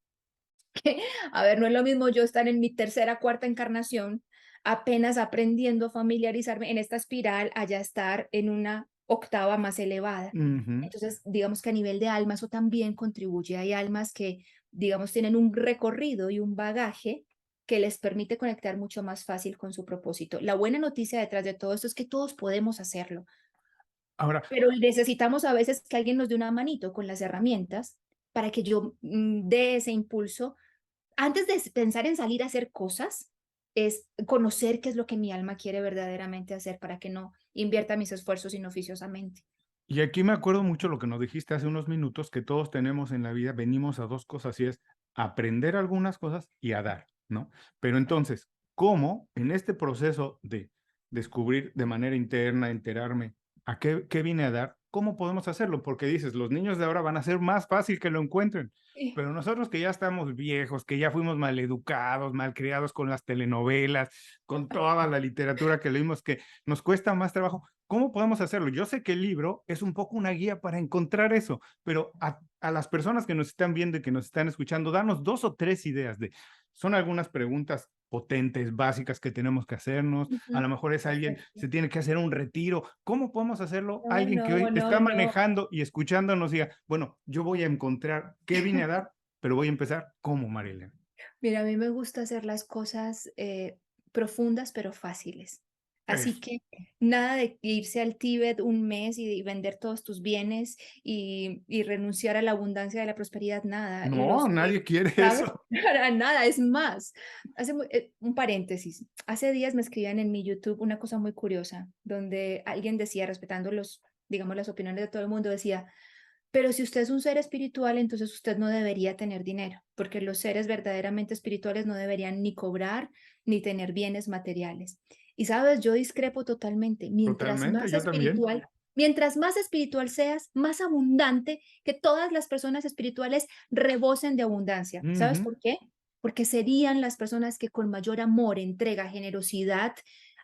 A ver, no es lo mismo yo estar en mi tercera, cuarta encarnación, apenas aprendiendo a familiarizarme en esta espiral, allá estar en una octava más elevada. Ujú. Entonces, digamos que a nivel de alma eso también contribuye. Hay almas que, digamos, tienen un recorrido y un bagaje que les permite conectar mucho más fácil con su propósito. La buena noticia detrás de todo esto es que todos podemos hacerlo, Ahora, pero necesitamos a veces que alguien nos dé una manito con las herramientas para que yo dé ese impulso antes de pensar en salir a hacer cosas, es conocer qué es lo que mi alma quiere verdaderamente hacer para que no invierta mis esfuerzos inoficiosamente. y aquí me acuerdo mucho lo que nos dijiste hace unos minutos, que todos tenemos en la vida, venimos a dos cosas, y es aprender algunas cosas y a dar, ¿no? Pero entonces, ¿cómo en este proceso de descubrir de manera interna, enterarme a qué vine a dar, cómo podemos hacerlo? Porque dices, los niños de ahora van a ser más fácil que lo encuentren, Sí. pero nosotros que ya estamos viejos, que ya fuimos maleducados, malcriados con las telenovelas, con toda la literatura que leímos, que nos cuesta más trabajo. ¿Cómo podemos hacerlo? Yo sé que el libro es un poco una guía para encontrar eso, pero a las personas que nos están viendo y que nos están escuchando, danos 2 o 3 ideas de, son algunas preguntas potentes, básicas que tenemos que hacernos. A Ujú. lo mejor es alguien, Perfecto. se tiene que hacer un retiro. ¿Cómo podemos hacerlo? No, Alguien que no, hoy no, está no. manejando y escuchándonos diga, bueno, yo voy a encontrar qué vine a dar, pero voy a empezar como Marilena. Mira, a mí me gusta hacer las cosas profundas pero fáciles. Así Eso. que nada de irse al Tíbet un mes y vender todos tus bienes y renunciar a la abundancia de la prosperidad, nada. No, nadie quiere ¿Sabes? eso. Para nada, es más. Un paréntesis. Hace días me escribían en mi YouTube una cosa muy curiosa, donde alguien decía, respetando digamos, las opiniones de todo el mundo, decía, pero si usted es un ser espiritual, entonces usted no debería tener dinero, porque los seres verdaderamente espirituales no deberían ni cobrar ni tener bienes materiales. Y sabes, yo discrepo totalmente. Totalmente, yo también. Mientras más espiritual seas, más abundante, que todas las personas espirituales rebosen de abundancia. ¿Sabes Ujú. por qué? Porque serían las personas que con mayor amor, entrega, generosidad,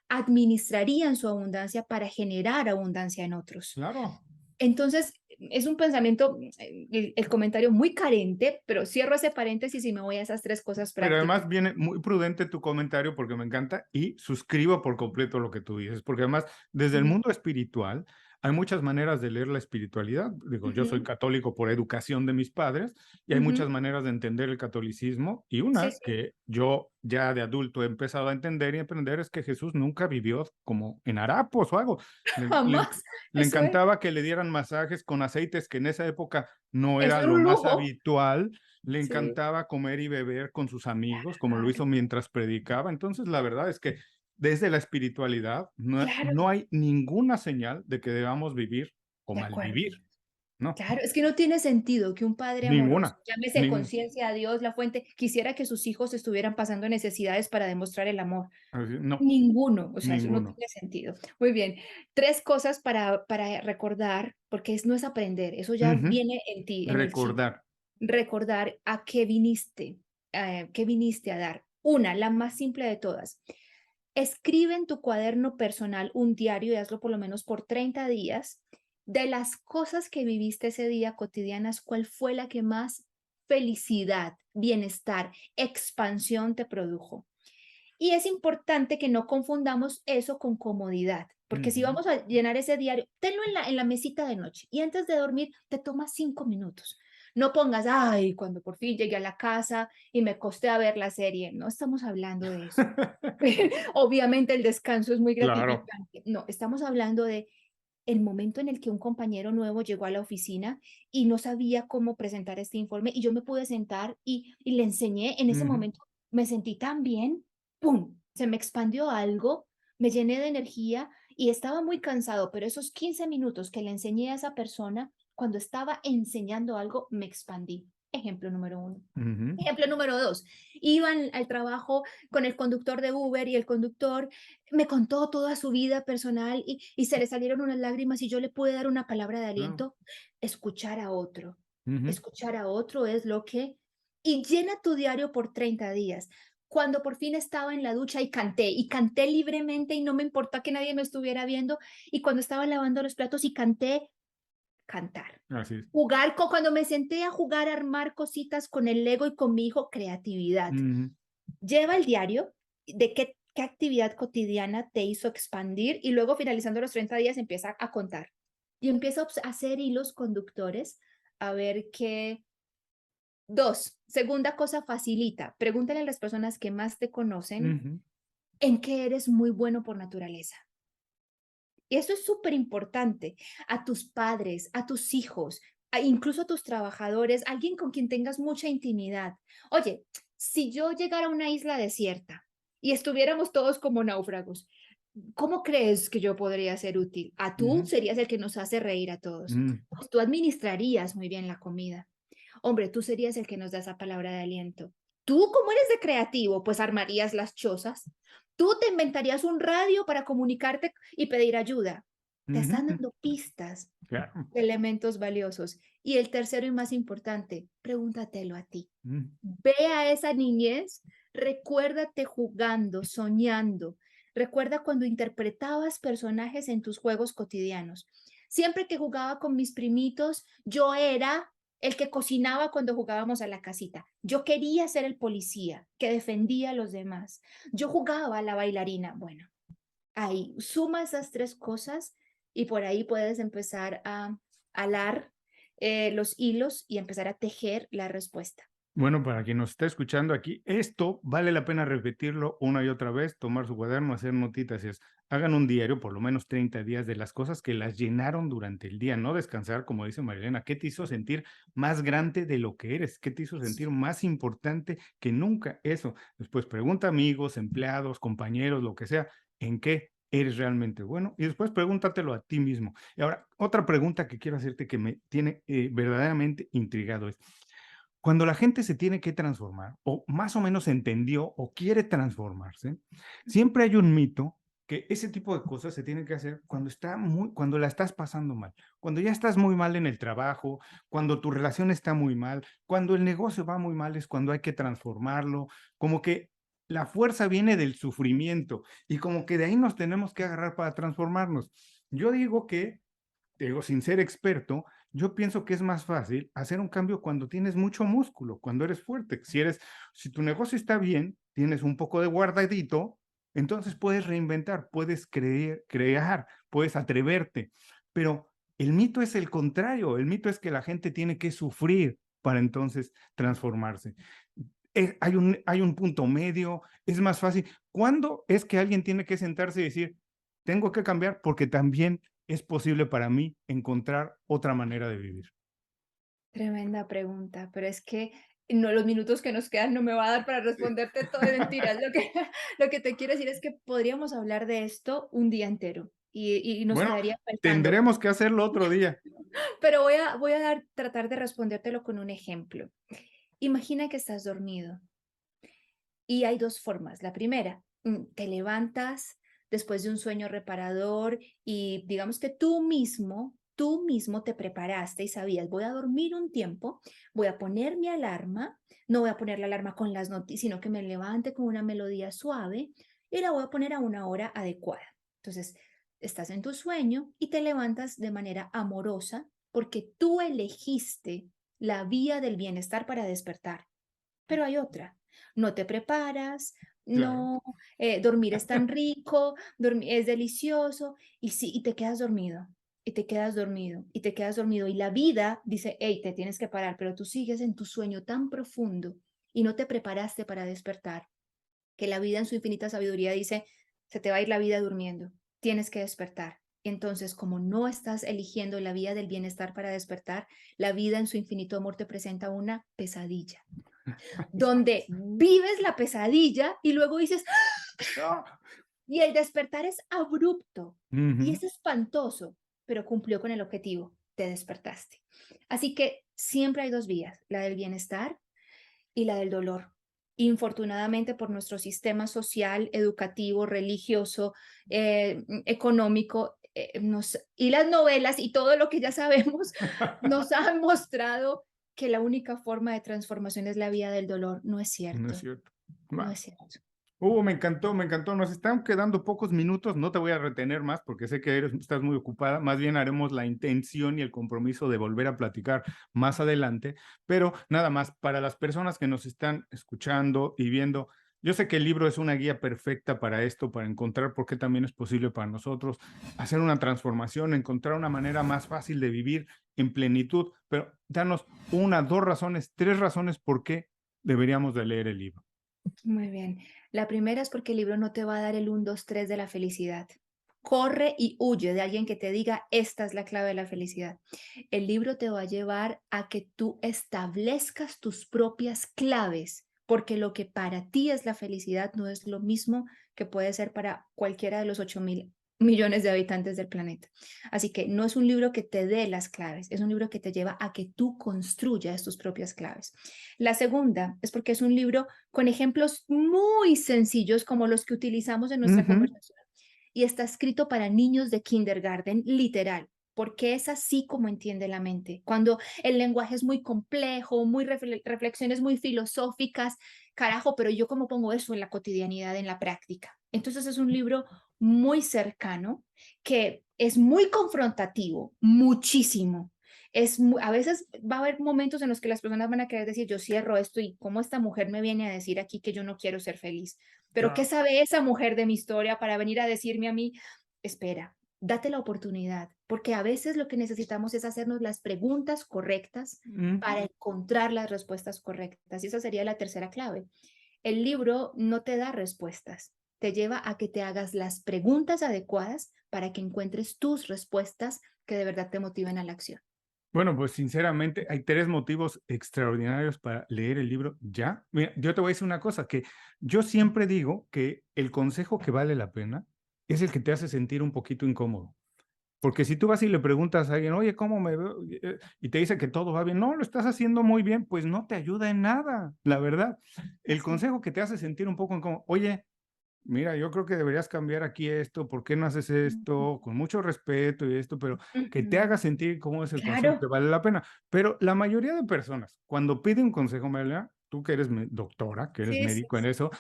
administrarían su abundancia para generar abundancia en otros. Claro. Entonces, es un pensamiento, el comentario muy carente, pero cierro ese paréntesis y me voy a esas 3 cosas Pero prácticas. además viene muy prudente tu comentario porque me encanta y suscribo por completo lo que tú dices, porque además desde el Ujú, mundo espiritual hay muchas maneras de leer la espiritualidad. Digo, yo soy ujú, católico por educación de mis padres y hay muchas ujú. maneras de entender el catolicismo y Sí, una sí. que yo ya de adulto he empezado a entender y aprender es que Jesús nunca vivió como en harapos o algo. Le, le- Jamás. le Eso es. encantaba que le dieran masajes con aceites que en esa época no Eso era era lo un más lujo. habitual. Le Sí. encantaba comer y beber con sus amigos, como lo hizo Claro, mientras predicaba. Entonces, la verdad es que desde la espiritualidad no claro. hay ninguna señal de que debamos vivir o De acuerdo. malvivir, ¿no? Claro, es que no tiene sentido que un padre amoroso, Ninguna. llámese Nin- conciencia a Dios, la fuente, quisiera que sus hijos estuvieran pasando necesidades para demostrar el amor. no, Ninguno, o sea, eso no ninguno. tiene sentido. Muy bien, 3 cosas para recordar, porque no es aprender, eso ya Ujú. viene en ti, en el chip. Recordar. Recordar a qué viniste a dar. Una, la más simple de todas. Escribe en tu cuaderno personal un diario y hazlo por lo menos por 30 días. De las cosas que viviste ese día cotidianas, ¿cuál fue la que más felicidad, bienestar, expansión te produjo? Y es importante que no confundamos eso con comodidad, porque si Ujú. vamos a llenar ese diario, tenlo en la mesita de noche y antes de dormir te tomas 5 minutos. No pongas, ay, cuando por fin llegué a la casa y me costé a ver la serie. No estamos hablando de eso. Obviamente el descanso es muy Claro. gratificante. No, estamos hablando de el momento en el que un compañero nuevo llegó a la oficina y no sabía cómo presentar este informe y yo me pude sentar y le enseñé. En ese Ujú. momento me sentí tan bien, ¡pum! Se me expandió algo, me llené de energía y estaba muy cansado, pero esos 15 minutos que le enseñé a esa persona, cuando estaba enseñando algo, me expandí. Ejemplo número uno. Ujú. Ejemplo número dos, iban al trabajo con el conductor de Uber y el conductor me contó toda su vida personal y se le salieron unas lágrimas y yo le pude dar una palabra de Claro. aliento. Escuchar a otro. Ujú. Escuchar a otro es lo que... Y llena tu diario por 30 días. cuando por fin estaba en la ducha y canté libremente y no me importó que nadie me estuviera viendo, y cuando estaba lavando los platos y cantar. Así es. Cuando me senté a jugar, a armar cositas con el Lego y con mi hijo, creatividad. Ujú. Lleva el diario de qué actividad cotidiana te hizo expandir y luego finalizando los 30 días empieza a contar. Y empieza a hacer hilos conductores a ver qué. Dos, segunda cosa, facilita. Pregúntale a las personas que más te conocen Ujú. en qué eres muy bueno por naturaleza. Y eso es súper importante. A tus padres, a tus hijos, incluso a tus trabajadores, alguien con quien tengas mucha intimidad. Oye, si yo llegara a una isla desierta y estuviéramos todos como náufragos, ¿cómo crees que yo podría ser útil? Tú Ujú. serías el que nos hace reír a todos. Mm. Pues tú administrarías muy bien la comida. Hombre, tú serías el que nos da esa palabra de aliento. Tú, como eres de creativo, pues armarías las chozas. Tú te inventarías un radio para comunicarte y pedir ayuda. Te están Ujú. dando pistas, Claro. elementos valiosos. Y el tercero y más importante, pregúntatelo a ti. Mm. Ve a esa niñez, recuérdate jugando, soñando. Recuerda cuando interpretabas personajes en tus juegos cotidianos. Siempre que jugaba con mis primitos, yo era el que cocinaba cuando jugábamos a la casita. Yo quería ser el policía que defendía a los demás. Yo jugaba a la bailarina. Bueno, ahí suma esas tres cosas y por ahí puedes empezar a alar los hilos y empezar a tejer la respuesta. Bueno, para quien nos está escuchando aquí, esto vale la pena repetirlo una y otra vez, tomar su cuaderno, hacer notitas y hagan un diario, por lo menos 30 días, de las cosas que las llenaron durante el día, no descansar, como dice Marilena. ¿Qué te hizo sentir más grande de lo que eres? ¿Qué te hizo sentir más importante que nunca? Eso. Después pregunta a amigos, empleados, compañeros, lo que sea, ¿en qué eres realmente bueno? Y después pregúntatelo a ti mismo. Y ahora, otra pregunta que quiero hacerte que me tiene verdaderamente intrigado es, cuando la gente se tiene que transformar, o más o menos entendió o quiere transformarse, siempre hay un mito que ese tipo de cosas se tienen que hacer cuando la estás pasando mal, cuando ya estás muy mal en el trabajo, cuando tu relación está muy mal, cuando el negocio va muy mal es cuando hay que transformarlo, como que la fuerza viene del sufrimiento y como que de ahí nos tenemos que agarrar para transformarnos. Yo digo, sin ser experto, yo pienso que es más fácil hacer un cambio cuando tienes mucho músculo, cuando eres fuerte. Si tu negocio está bien, tienes un poco de guardadito, entonces puedes reinventar, puedes crear, puedes atreverte. Pero el mito es el contrario, el mito es que la gente tiene que sufrir para entonces transformarse. Hay un punto medio, es más fácil. ¿Cuándo es que alguien tiene que sentarse y decir, tengo que cambiar porque también es posible para mí encontrar otra manera de vivir? Tremenda pregunta, pero es que no, los minutos que nos quedan no me va a dar para responderte todo de mentiras. Lo que te quiero decir es que podríamos hablar de esto un día entero y nos Bueno, quedaría faltando, tendremos que hacerlo otro día. pero tratar de respondértelo con un ejemplo. Imagina que estás dormido y hay dos formas. La primera, te levantas después de un sueño reparador y digamos que tú mismo te preparaste y sabías, voy a dormir un tiempo, voy a poner mi alarma, no voy a poner la alarma con las noticias, sino que me levante con una melodía suave y la voy a poner a una hora adecuada. Entonces, estás en tu sueño y te levantas de manera amorosa porque tú elegiste la vía del bienestar para despertar. Pero hay otra, no te preparas, Claro. no, dormir es tan rico, es delicioso, y sí, y te quedas dormido, y te quedas dormido, y te quedas dormido, y la vida dice, hey, te tienes que parar, pero tú sigues en tu sueño tan profundo y no te preparaste para despertar, que la vida en su infinita sabiduría dice, se te va a ir la vida durmiendo, tienes que despertar. Entonces, como no estás eligiendo la vía del bienestar para despertar, la vida en su infinito amor te presenta una pesadilla donde vives la pesadilla y luego dices, Ah. y el despertar es abrupto y Ujú. es espantoso, pero cumplió con el objetivo, te despertaste. Así que siempre hay dos vías, la del bienestar y la del dolor. Infortunadamente por nuestro sistema social, educativo, religioso, económico, y las novelas y todo lo que ya sabemos nos han mostrado que la única forma de transformación es la vía del dolor. No es No es cierto. cierto. No Va. es cierto. Me encantó, me encantó. Nos están quedando pocos minutos. No te voy a retener más porque sé que estás muy ocupada. Más bien haremos la intención y el compromiso de volver a platicar más adelante. Pero nada más, para las personas que nos están escuchando y viendo, yo sé que el libro es una guía perfecta para esto, para encontrar por qué también es posible para nosotros hacer una transformación, encontrar una manera más fácil de vivir en plenitud. Pero danos una, dos razones, tres razones por qué deberíamos de leer el libro. Muy bien. La primera es porque el libro no te va a dar el 1, 2, 3 de la felicidad. Corre y huye de alguien que te diga, esta es la clave de la felicidad. El libro te va a llevar a que tú establezcas tus propias claves, porque lo que para ti es la felicidad no es lo mismo que puede ser para cualquiera de los 8.000 millones de habitantes del planeta. Así que no es un libro que te dé las claves, es un libro que te lleva a que tú construyas tus propias claves. La segunda es porque es un libro con ejemplos muy sencillos como los que utilizamos en nuestra Ujú. conversación y está escrito para niños de kindergarten, literal, porque es así como entiende la mente. Cuando el lenguaje es muy complejo, muy reflexiones muy filosóficas, carajo, pero yo cómo pongo eso en la cotidianidad, en la práctica. Entonces es un libro muy cercano, que es muy confrontativo, muchísimo. A veces va a haber momentos en los que las personas van a querer decir, yo cierro esto y cómo esta mujer me viene a decir aquí que yo no quiero ser feliz. Pero ¿qué Claro. sabe esa mujer de mi historia para venir a decirme a mí, espera, date la oportunidad? Porque a veces lo que necesitamos es hacernos las preguntas correctas para encontrar las respuestas correctas. Y esa sería la tercera clave. El libro no te da respuestas, te lleva a que te hagas las preguntas adecuadas para que encuentres tus respuestas que de verdad te motiven a la acción. Bueno, pues sinceramente hay tres motivos extraordinarios para leer el libro ya. Mira, yo te voy a decir una cosa, que yo siempre digo que el consejo que vale la pena es el que te hace sentir un poquito incómodo. Porque si tú vas y le preguntas a alguien, oye, ¿cómo me veo? Y te dice que todo va bien, no, lo estás haciendo muy bien, pues no te ayuda en nada, la verdad. El Así. consejo que te hace sentir un poco incómodo, oye, mira, yo creo que deberías cambiar aquí esto, ¿por qué no haces Ujú, esto? Con mucho respeto y esto, pero que te haga sentir cómo es el consejo que claro. vale la pena. Pero la mayoría de personas, cuando pide un consejo, María, tú que eres doctora, que eres Sí, sí, médico en sí. eso,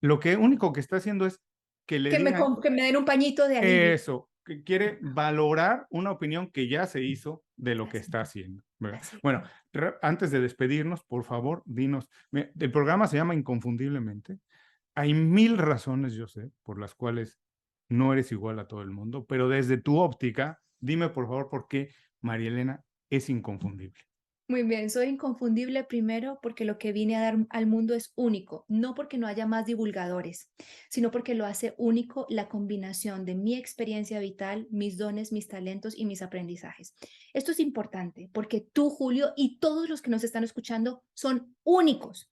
lo que único que está haciendo es que le digan Que me den un pañito de alivio. eso, que quiere valorar una opinión que ya se hizo de lo que Así, está haciendo, ¿verdad? así. Bueno, antes de despedirnos, por favor, dinos, el programa se llama Inconfundiblemente. Hay mil razones, yo sé, por las cuales no eres igual a todo el mundo, pero desde tu óptica, dime por favor por qué María Elena es inconfundible. Muy bien, soy inconfundible primero porque lo que vine a dar al mundo es único, no porque no haya más divulgadores, sino porque lo hace único la combinación de mi experiencia vital, mis dones, mis talentos y mis aprendizajes. Esto es importante porque tú, Julio, y todos los que nos están escuchando son únicos.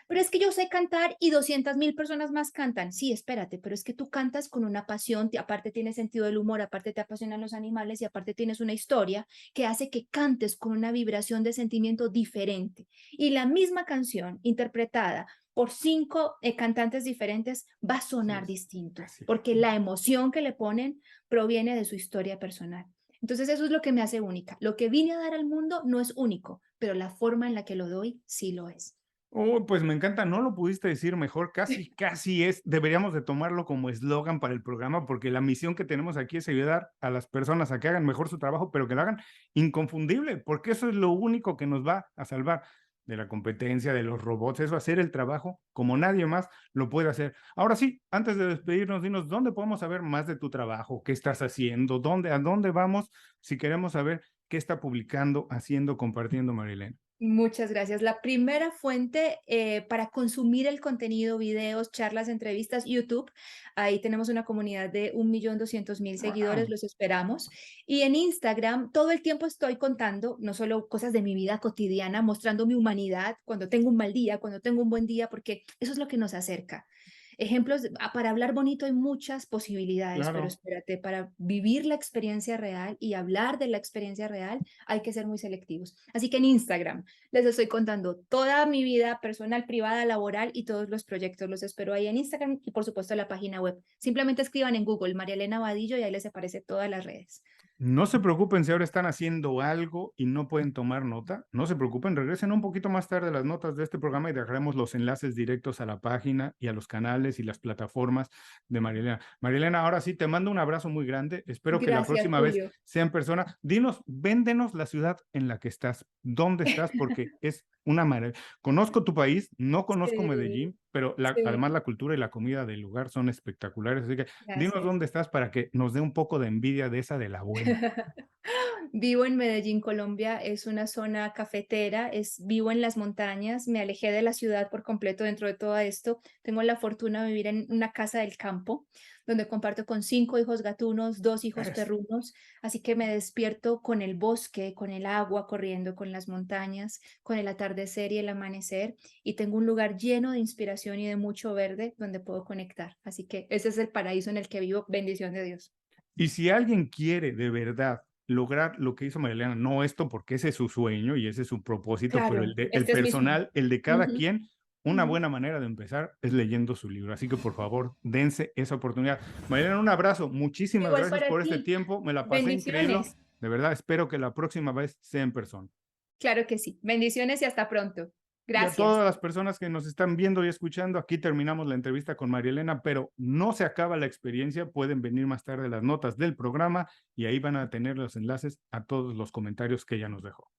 Pero es que yo sé cantar y 200.000 personas más cantan. Sí, espérate, pero es que tú cantas con una pasión, aparte tienes sentido del humor, aparte te apasionan los animales y aparte tienes una historia que hace que cantes con una vibración de sentimiento diferente. Y la misma canción interpretada por 5 cantantes diferentes va a Así sonar es, distinto, así es. porque la emoción que le ponen proviene de su historia personal. Entonces eso es lo que me hace única. Lo que vine a dar al mundo no es único, pero la forma en la que lo doy sí lo es. Oh, pues me encanta, no lo pudiste decir mejor, casi, casi es, deberíamos de tomarlo como eslogan para el programa, porque la misión que tenemos aquí es ayudar a las personas a que hagan mejor su trabajo, pero que lo hagan inconfundible, porque eso es lo único que nos va a salvar de la competencia, de los robots, eso, hacer el trabajo como nadie más lo puede hacer. Ahora sí, antes de despedirnos, dinos, ¿dónde podemos saber más de tu trabajo? ¿Qué estás haciendo? ¿A dónde vamos si queremos saber qué está publicando, haciendo, compartiendo Marilena? Muchas gracias. La primera fuente para consumir el contenido, videos, charlas, entrevistas, YouTube. Ahí tenemos una comunidad de 1.200.000 seguidores, Wow. los esperamos. Y en Instagram todo el tiempo estoy contando, no solo cosas de mi vida cotidiana, mostrando mi humanidad cuando tengo un mal día, cuando tengo un buen día, porque eso es lo que nos acerca. Ejemplos, para hablar bonito hay muchas posibilidades, pero Claro. espérate, para vivir la experiencia real y hablar de la experiencia real hay que ser muy selectivos. Así que en Instagram les estoy contando toda mi vida personal, privada, laboral y todos los proyectos. Los espero ahí en Instagram y por supuesto en la página web. Simplemente escriban en Google María Elena Vadillo y ahí les aparece todas las redes. No se preocupen si ahora están haciendo algo y no pueden tomar nota. No se preocupen, regresen un poquito más tarde las notas de este programa y dejaremos los enlaces directos a la página y a los canales y las plataformas de Marielena. Marielena, ahora sí te mando un abrazo muy grande. Espero que la Gracias, próxima vez Julio. sea en persona. Dinos, véndenos la ciudad en la que estás, dónde estás, porque es una maravilla. Conozco tu país, no conozco Sí, Medellín, pero además sí, la cultura y la comida del lugar son espectaculares. Así que dinos gracias. dónde estás para que nos dé un poco de envidia de esa de la buena. Vivo en Medellín, Colombia, es una zona cafetera, vivo en las montañas, me alejé de la ciudad por completo dentro de todo esto. Tengo la fortuna de vivir en una casa del campo, donde comparto con 5 hijos gatunos, 2 hijos Es- perrunos, así que me despierto con el bosque, con el agua corriendo, con las montañas, con el atardecer y el amanecer, y tengo un lugar lleno de inspiración y de mucho verde donde puedo conectar. Así que ese es el paraíso en el que vivo, bendición de Dios. Y si alguien quiere de verdad lograr lo que hizo Marilena, no esto porque ese es su sueño y ese es su propósito, pero Claro, el este es mi sueño. personal, el de cada Ujú, quien, una ujú. buena manera de empezar es leyendo su libro. Así que por favor, dense esa oportunidad. Marilena, un abrazo. Muchísimas Igual gracias para por este ti. tiempo. Me la pasé increíble. Bendiciones. De verdad, espero que la próxima vez sea en persona. Claro que sí. Bendiciones y hasta pronto. Y a Gracias. todas las personas que nos están viendo y escuchando, aquí terminamos la entrevista con María Elena, pero no se acaba la experiencia. Pueden venir más tarde las notas del programa y ahí van a tener los enlaces a todos los comentarios que ella nos dejó.